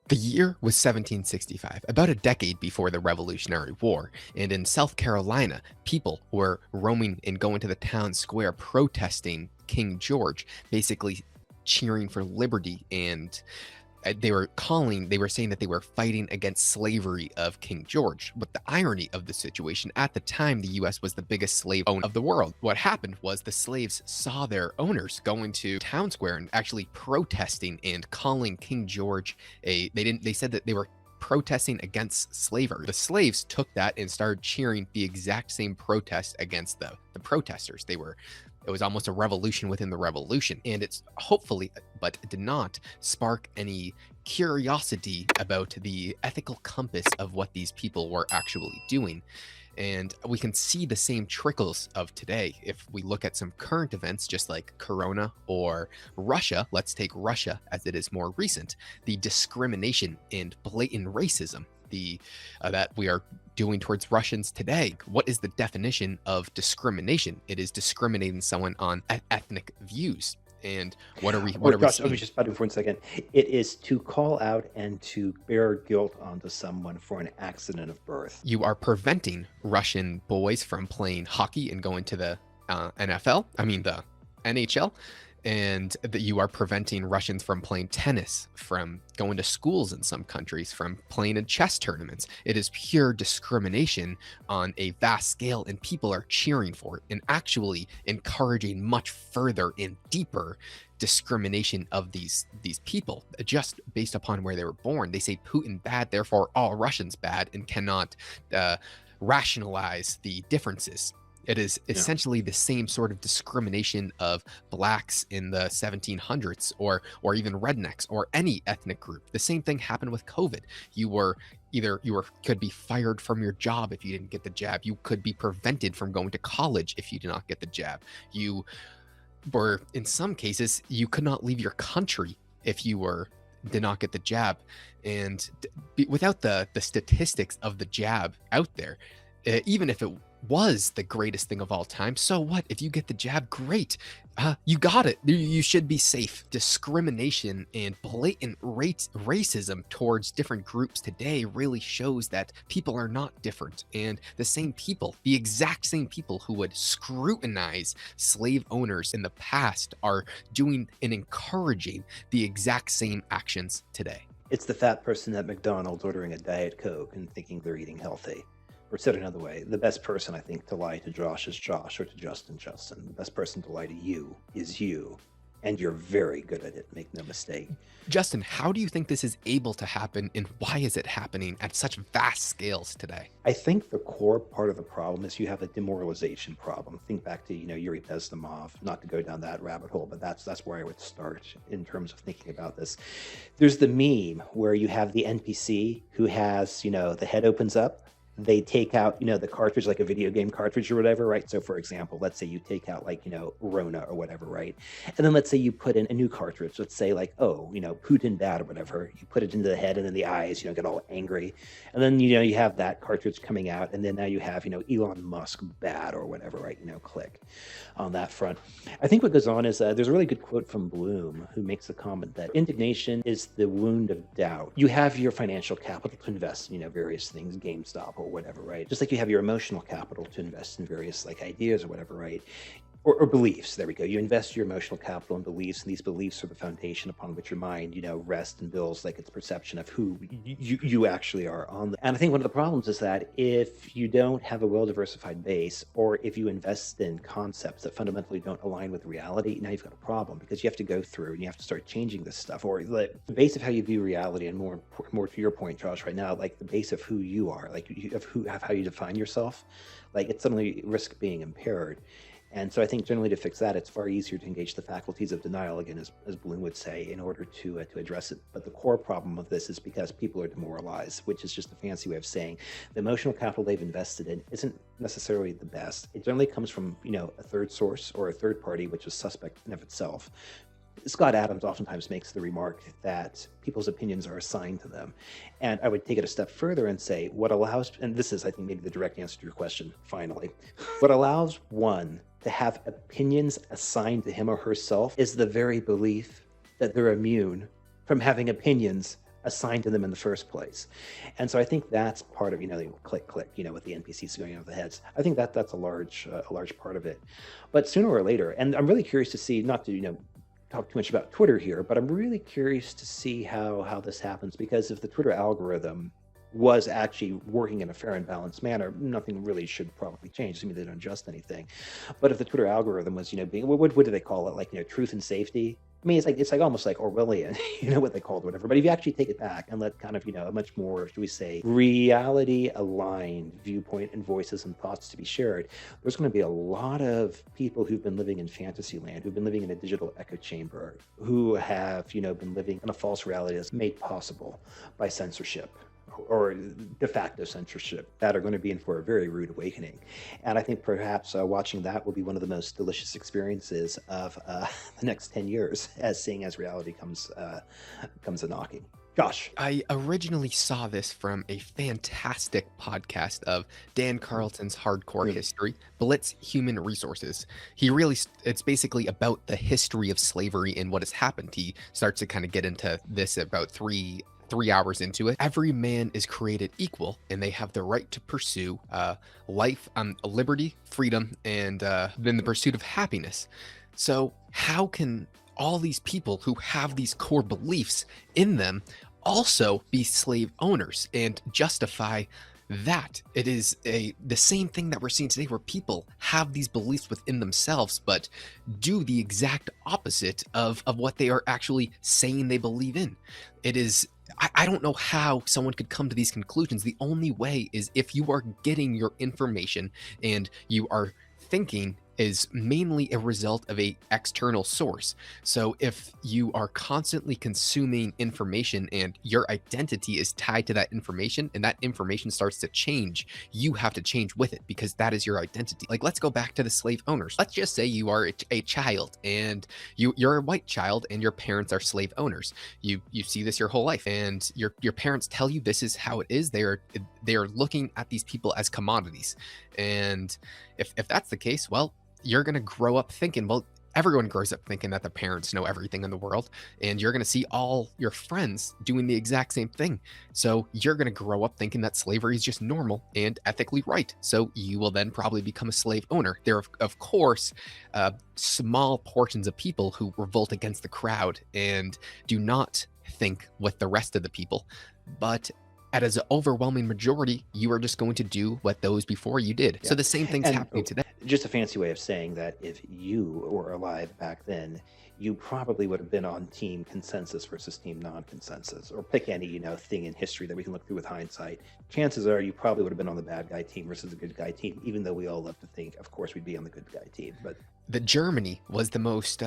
The year was 1765, about a decade before the Revolutionary War, and in South Carolina, people were roaming and going to the town square protesting King George, basically cheering for liberty, and they were saying that they were fighting against slavery of King George. But the irony of the situation, at the time, the US was the biggest slave owner of the world. What happened was the slaves saw their owners going to town square and actually protesting and calling King George they said that they were protesting against slavery. The slaves took that and started cheering the exact same protest against the protesters. It was almost a revolution within the revolution, and it's hopefully, but did not spark any curiosity about the ethical compass of what these people were actually doing. And we can see the same trickles of today if we look at some current events, just like Corona or Russia. Let's take Russia as it is more recent. The discrimination and blatant racism that we are doing towards Russians today. What is the definition of discrimination? It is discriminating someone on ethnic views. And what are we Josh, let seeing? me just stop you for 1 second. It is to call out and to bear guilt onto someone for an accident of birth. You are preventing Russian boys from playing hockey and going to the the NHL, and that you are preventing Russians from playing tennis, from going to schools in some countries, from playing in chess tournaments. It is pure discrimination on a vast scale, and people are cheering for it and actually encouraging much further and deeper discrimination of these people just based upon where they were born. They say Putin bad, therefore all Russians bad, and cannot rationalize the differences. It is Yeah. essentially the same sort of discrimination of blacks in the 1700s, or even rednecks or any ethnic group. The same thing happened with COVID. You could be fired from your job if you didn't get the jab. You could be prevented from going to college if you did not get the jab. You were, in some cases, you could not leave your country if you did not get the jab. And without the statistics of the jab out there, even if it was the greatest thing of all time, so what? If you get the jab, great. You got it. You should be safe. Discrimination and blatant racism towards different groups today really shows that people are not different. And the exact same people who would scrutinize slave owners in the past, are doing and encouraging the exact same actions today. It's the fat person at McDonald's ordering a Diet Coke and thinking they're eating healthy. Or said another way, the best person, I think, to lie to Josh is Josh, or to Justin, Justin. The best person to lie to you is you. And you're very good at it, make no mistake. Justin, how do you think this is able to happen, and why is it happening at such vast scales today? I think the core part of the problem is you have a demoralization problem. Think back to, Yuri Bezdomov, not to go down that rabbit hole, but that's where I would start in terms of thinking about this. There's the meme where you have the NPC who has, the head opens up. They take out, the cartridge, like a video game cartridge or whatever, right? So for example, let's say you take out Rona or whatever, right? And then let's say you put in a new cartridge, let's say Putin bad or whatever. You put it into the head and then the eyes, get all angry. And then, you have that cartridge coming out, and then now you have, Elon Musk bad or whatever, right? Click on that front. I think what goes on is there's a really good quote from Bloom, who makes the comment that indignation is the wound of doubt. You have your financial capital to invest in, various things, GameStop or whatever, right? Just like you have your emotional capital to invest in various ideas or whatever, right? Or beliefs. There we go. You invest your emotional capital in beliefs, and these beliefs are the foundation upon which your mind, rests and builds its perception of who you actually are on. And I think one of the problems is that if you don't have a well-diversified base, or if you invest in concepts that fundamentally don't align with reality, now you've got a problem, because you have to go through and you have to start changing this stuff, or the base of how you view reality, and more to your point, Josh, right now, the base of who you are, of how you define yourself, it suddenly risk being impaired. And so I think generally to fix that, it's far easier to engage the faculties of denial, again, as Bloom would say, in order to address it. But the core problem of this is because people are demoralized, which is just a fancy way of saying the emotional capital they've invested in isn't necessarily the best. It generally comes from, a third source or a third party, which is suspect in of itself. Scott Adams oftentimes makes the remark that people's opinions are assigned to them. And I would take it a step further and say what allows, and this is, I think, maybe the direct answer to your question, finally, what allows one to have opinions assigned to him or herself is the very belief that they're immune from having opinions assigned to them in the first place. And so I think that's part of, the click click, with the NPCs going over the heads. I think that that's a large part of it. But sooner or later, and I'm really curious to see, not to, talk too much about Twitter here, but I'm really curious to see how this happens, because if the Twitter algorithm was actually working in a fair and balanced manner, nothing really should probably change. I mean, they don't adjust anything. But if the Twitter algorithm was, being, what do they call it? Like, truth and safety. I mean, it's like almost like Orwellian, what they called, whatever. But if you actually take it back and let kind of, a much more, should we say, reality aligned viewpoint and voices and thoughts to be shared, there's going to be a lot of people who've been living in fantasy land, who've been living in a digital echo chamber, who have, been living in a false reality that's made possible by censorship or de facto censorship, that are going to be in for a very rude awakening. And I think perhaps watching that will be one of the most delicious experiences of the next 10 years, as reality comes a knocking. Josh. I originally saw this from a fantastic podcast of Dan Carlton's Hardcore History, Blitz Human Resources. It's basically about the history of slavery and what has happened. He starts to kind of get into this about three hours into it. Every man is created equal, and they have the right to pursue life, liberty, freedom, and then the pursuit of happiness. So how can all these people who have these core beliefs in them also be slave owners and justify that? It is the same thing that we're seeing today, where people have these beliefs within themselves but do the exact opposite of what they are actually saying they believe in. It is, I don't know how someone could come to these conclusions. The only way is if you are getting your information and you are thinking is mainly a result of a external source. So if you are constantly consuming information and your identity is tied to that information, and that information starts to change, you have to change with it, because that is your identity. Like, let's go back to the slave owners. Let's just say you are a child, and you're a white child and your parents are slave owners. You see this your whole life, and your parents tell you this is how it is. They are looking at these people as commodities. And if that's the case, well, you're going to grow up thinking, well, everyone grows up thinking that their parents know everything in the world, and you're going to see all your friends doing the exact same thing. So you're going to grow up thinking that slavery is just normal and ethically right. So you will then probably become a slave owner. There are, of course, small portions of people who revolt against the crowd and do not think with the rest of the people. But as an overwhelming majority, you are just going to do what those before you did. Yeah. So the same thing's happening today. Just a fancy way of saying that if you were alive back then, you probably would have been on team consensus versus team non-consensus, or pick any, thing in history that we can look through with hindsight. Chances are you probably would have been on the bad guy team versus the good guy team, even though we all love to think, of course, we'd be on the good guy team. But the Germany was the most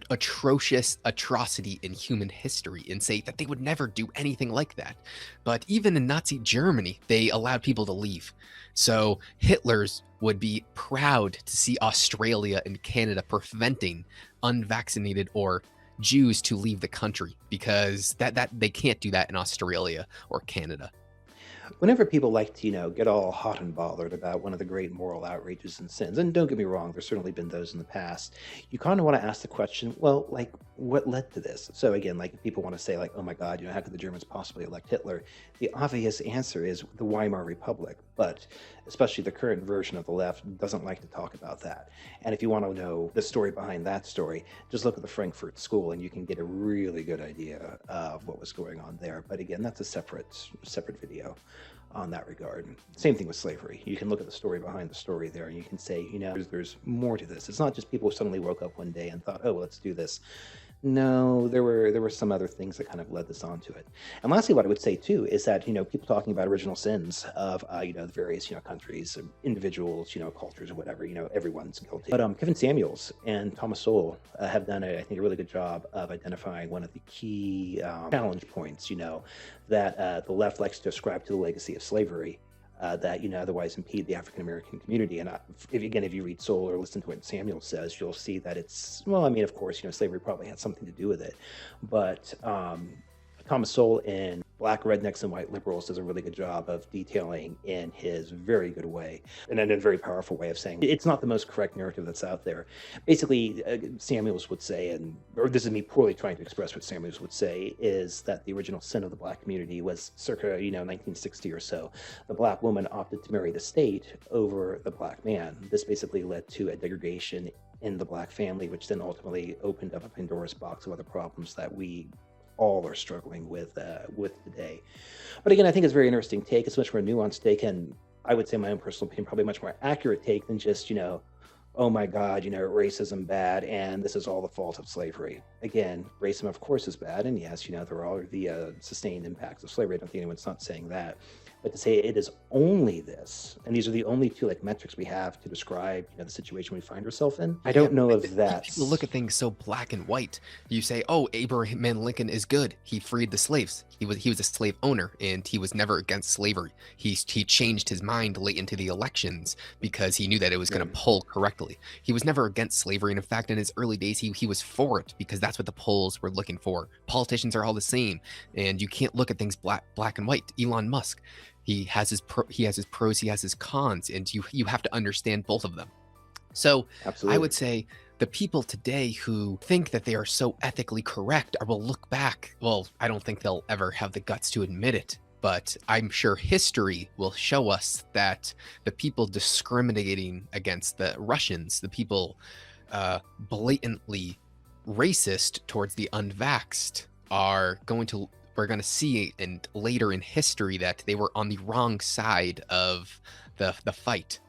atrocious atrocity in human history, and say that they would never do anything like that. But even in Nazi Germany, they allowed people to leave. So Hitler's would be proud to see Australia and Canada preventing unvaccinated or Jews to leave the country, because that they can't do that in Australia or Canada. whenever people like to, get all hot and bothered about one of the great moral outrages and sins, and don't get me wrong, there's certainly been those in the past, you kind of want to ask the question, well, like, what led to this? So again, like, if people want to say, like, oh my God, how could the Germans possibly elect Hitler? The obvious answer is the Weimar Republic, but especially the current version of the left doesn't like to talk about that. And if you want to know the story behind that story, just look at the Frankfurt School and you can get a really good idea of what was going on there. But again, that's a separate video on that regard. Same thing with slavery. You can look at the story behind the story there and you can say, there's more to this. It's not just people who suddenly woke up one day and thought, oh, well, let's do this. No, there were some other things that kind of led this onto it. And lastly, what I would say too is that people talking about original sins of the various countries, individuals, cultures, or whatever, everyone's guilty. But Kevin Samuels and Thomas Sowell have done I think a really good job of identifying one of the key challenge points, that the left likes to ascribe to the legacy of slavery. That otherwise impede the African American community. And if you read Sowell or listen to what Samuel says, you'll see that it's, well, I mean, of course, slavery probably had something to do with it, but Thomas Sowell in Black Rednecks and White Liberals does a really good job of detailing in his very good way, and in a very powerful way of saying it's not the most correct narrative that's out there. Basically, Samuels would say, or this is me poorly trying to express what Samuels would say, is that the original sin of the Black community was circa 1960 or so. The Black woman opted to marry the state over the Black man. This basically led to a degradation in the Black family, which then ultimately opened up a Pandora's box of other problems that we all are struggling with today. But again, I think it's a very interesting take. It's a much more nuanced take, and I would say my own personal opinion, probably a much more accurate take than just, oh my God, racism bad, and this is all the fault of slavery. Again, racism, of course, is bad, and yes, there are the sustained impacts of slavery. I don't think anyone's not saying that. But to say it is only this, and these are the only two metrics we have to describe the situation we find ourselves in, I don't know if that's... People look at things so black and white. You say, oh, Abraham Lincoln is good. He freed the slaves. He was a slave owner, and he was never against slavery. He changed his mind late into the elections because he knew that it was going to poll correctly. He was never against slavery, and in fact, in his early days, he was for it because that's what the polls were looking for. Politicians are all the same, and you can't look at things black and white. Elon Musk, he has his pros, he has his cons, and you have to understand both of them. So absolutely. I would say the people today who think that they are so ethically correct will look back. Well, I don't think they'll ever have the guts to admit it, but I'm sure history will show us that the people discriminating against the Russians, the people blatantly racist towards the unvaxxed, we're going to see later in history that they were on the wrong side of the fight.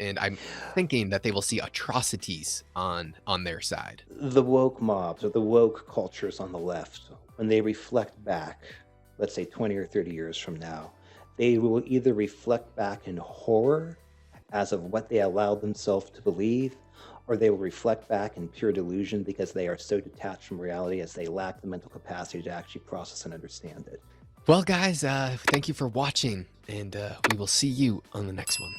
And I'm thinking that they will see atrocities on their side. The woke mobs or the woke cultures on the left, when they reflect back, let's say 20 or 30 years from now, they will either reflect back in horror as of what they allowed themselves to believe, or they will reflect back in pure delusion because they are so detached from reality as they lack the mental capacity to actually process and understand it. Well, guys, thank you for watching, and we will see you on the next one.